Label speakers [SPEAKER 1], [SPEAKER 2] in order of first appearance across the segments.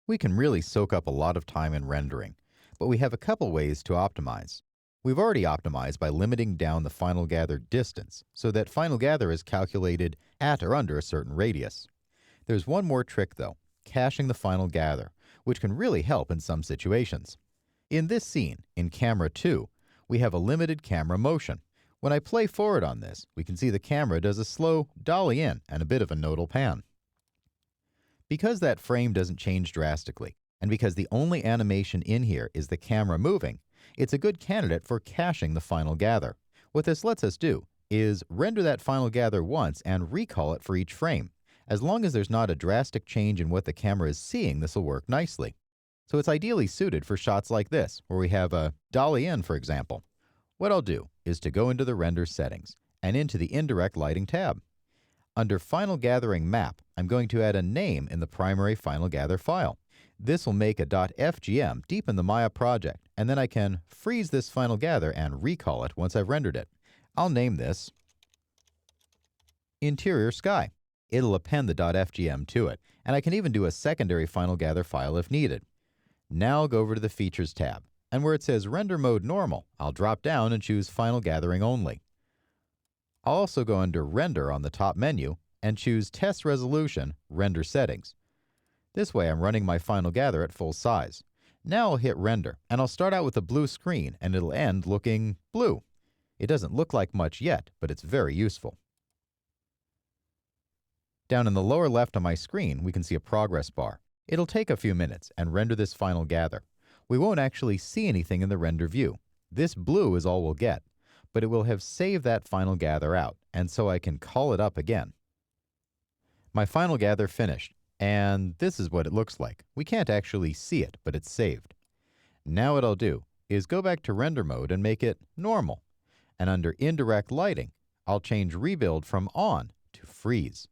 [SPEAKER 1] We can really soak up a lot of time in rendering, but we have a couple ways to optimize. We've already optimized by limiting down the final gather distance so that final gather is calculated at or under a certain radius. There's one more trick though, caching the final gather, which can really help in some situations. In this scene, in camera 2, we have a limited camera motion. When I play forward on this, we can see the camera does a slow dolly in and a bit of a nodal pan. Because that frame doesn't change drastically, and because the only animation in here is the camera moving, it's a good candidate for caching the final gather. What this lets us do is render that final gather once and recall it for each frame. As long as there's not a drastic change in what the camera is seeing, this will work nicely. So it's ideally suited for shots like this, where we have a dolly in, for example. What I'll do is to go into the Render settings and into the Indirect Lighting tab. Under Final Gathering Map, I'm going to add a name in the primary Final Gather file. This will make a .fgm deep in the Maya project, and then I can freeze this Final Gather and recall it once I've rendered it. I'll name this Interior Sky. It'll append the .fgm to it, and I can even do a secondary Final Gather file if needed. Now I'll go over to the Features tab, and where it says Render Mode Normal, I'll drop down and choose Final Gathering Only. I'll also go under Render on the top menu and choose Test Resolution, Render Settings. This way I'm running my Final Gather at full size. Now I'll hit Render, and I'll start out with a blue screen, and it'll end looking blue. It doesn't look like much yet, but it's very useful. Down in the lower left on my screen, we can see a progress bar. It'll take a few minutes and render this Final Gather. We won't actually see anything in the render view. This blue is all we'll get, but it will have saved that Final Gather out, and so I can call it up again. My Final Gather finished, and this is what it looks like. We can't actually see it, but it's saved. Now what I'll do is go back to Render Mode and make it Normal. And under Indirect Lighting, I'll change Rebuild from On to Freeze.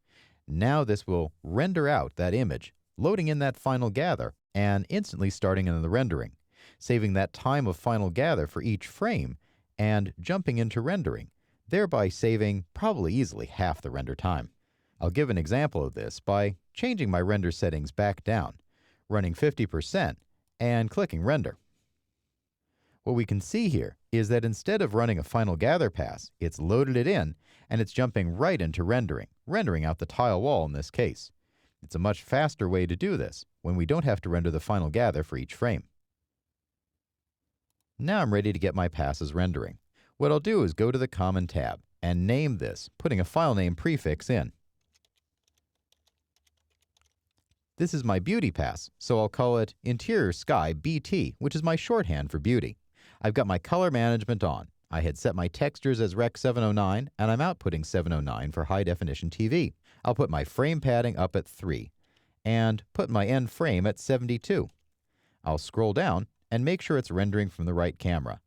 [SPEAKER 1] Now this will render out that image, loading in that Final Gather, and instantly starting in the rendering, saving that time of Final Gather for each frame, and jumping into rendering, thereby saving probably easily half the render time. I'll give an example of this by changing my render settings back down, running 50%, and clicking Render. What we can see here is that instead of running a Final Gather pass, it's loaded it in, and it's jumping right into rendering out the tile wall in this case. It's a much faster way to do this, when we don't have to render the Final Gather for each frame. Now I'm ready to get my passes rendering. What I'll do is go to the Common tab and name this, putting a file name prefix in. This is my Beauty pass, so I'll call it Interior Sky BT, which is my shorthand for beauty. I've got my color management on. I had set my textures as Rec 709, and I'm outputting 709 for high definition TV. I'll put my frame padding up at 3, and put my end frame at 72. I'll scroll down and make sure it's rendering from the right camera.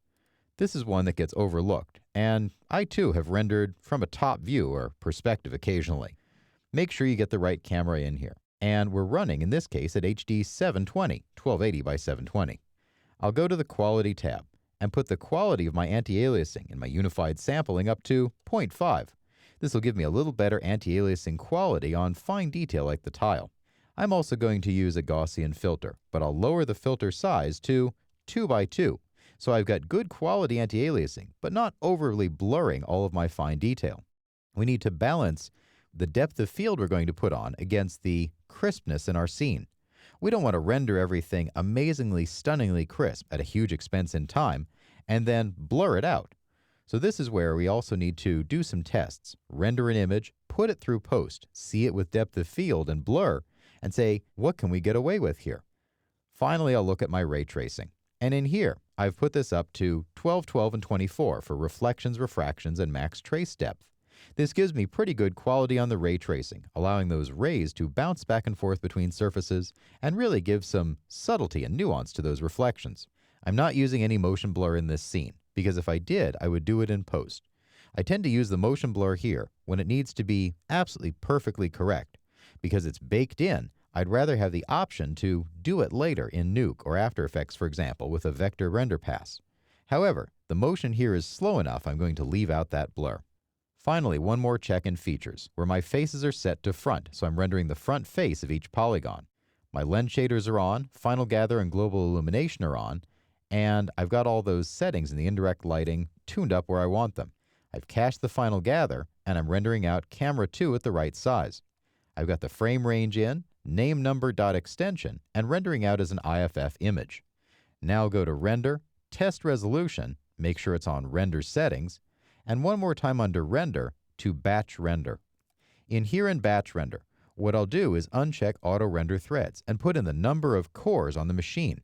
[SPEAKER 1] This is one that gets overlooked, and I too have rendered from a top view or perspective occasionally. Make sure you get the right camera in here. And we're running, in this case, at HD 720, 1280 by 720. I'll go to the Quality tab and put the quality of my anti-aliasing and my unified sampling up to 0.5. This will give me a little better anti-aliasing quality on fine detail like the tile. I'm also going to use a Gaussian filter, but I'll lower the filter size to 2 by 2. So I've got good quality anti-aliasing, but not overly blurring all of my fine detail. We need to balance the depth of field we're going to put on against the crispness in our scene. We don't want to render everything amazingly, stunningly crisp at a huge expense in time and then blur it out. So this is where we also need to do some tests, render an image, put it through post, see it with depth of field and blur, and say, what can we get away with here? Finally, I'll look at my ray tracing. And in here, I've put this up to 12, 12, and 24 for reflections, refractions, and max trace depth. This gives me pretty good quality on the ray tracing, allowing those rays to bounce back and forth between surfaces and really give some subtlety and nuance to those reflections. I'm not using any motion blur in this scene, because if I did, I would do it in post. I tend to use the motion blur here when it needs to be absolutely perfectly correct. Because it's baked in, I'd rather have the option to do it later in Nuke or After Effects, for example, with a vector render pass. However, the motion here is slow enough I'm going to leave out that blur. Finally, one more check in Features, where my faces are set to front, so I'm rendering the front face of each polygon. My lens shaders are on, final gather and global illumination are on, and I've got all those settings in the indirect lighting tuned up where I want them. I've cached the final gather, and I'm rendering out camera 2 at the right size. I've got the frame range in, name number dot extension, and rendering out as an IFF image. Now go to Render, Test Resolution, make sure it's on Render Settings, and one more time under Render to Batch Render. In Batch Render, what I'll do is uncheck Auto Render Threads and put in the number of cores on the machine.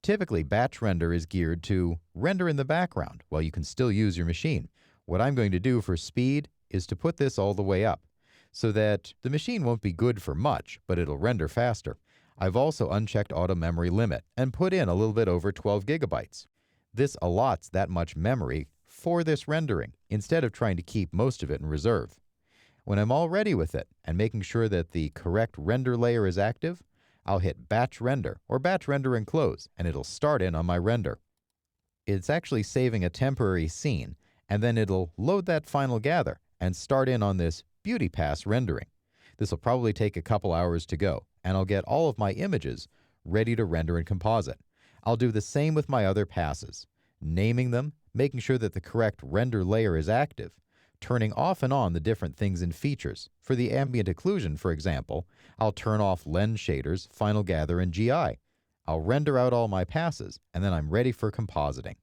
[SPEAKER 1] Typically, batch render is geared to render in the background while you can still use your machine. What I'm going to do for speed is to put this all the way up so that the machine won't be good for much, but it'll render faster. I've also unchecked Auto Memory Limit and put in a little bit over 12 gigabytes. This allots that much memory for this rendering instead of trying to keep most of it in reserve. When I'm all ready with it and making sure that the correct render layer is active, I'll hit Batch Render or Batch Render and close, and it'll start in on my render. It's actually saving a temporary scene, and then it'll load that final gather and start in on this Beauty Pass rendering. This will probably take a couple hours to go, and I'll get all of my images ready to render in composite. I'll do the same with my other passes, naming them, making sure that the correct render layer is active, turning off and on the different things and features. For the ambient occlusion, for example, I'll turn off lens shaders, final gather, and GI. I'll render out all my passes, and then I'm ready for compositing.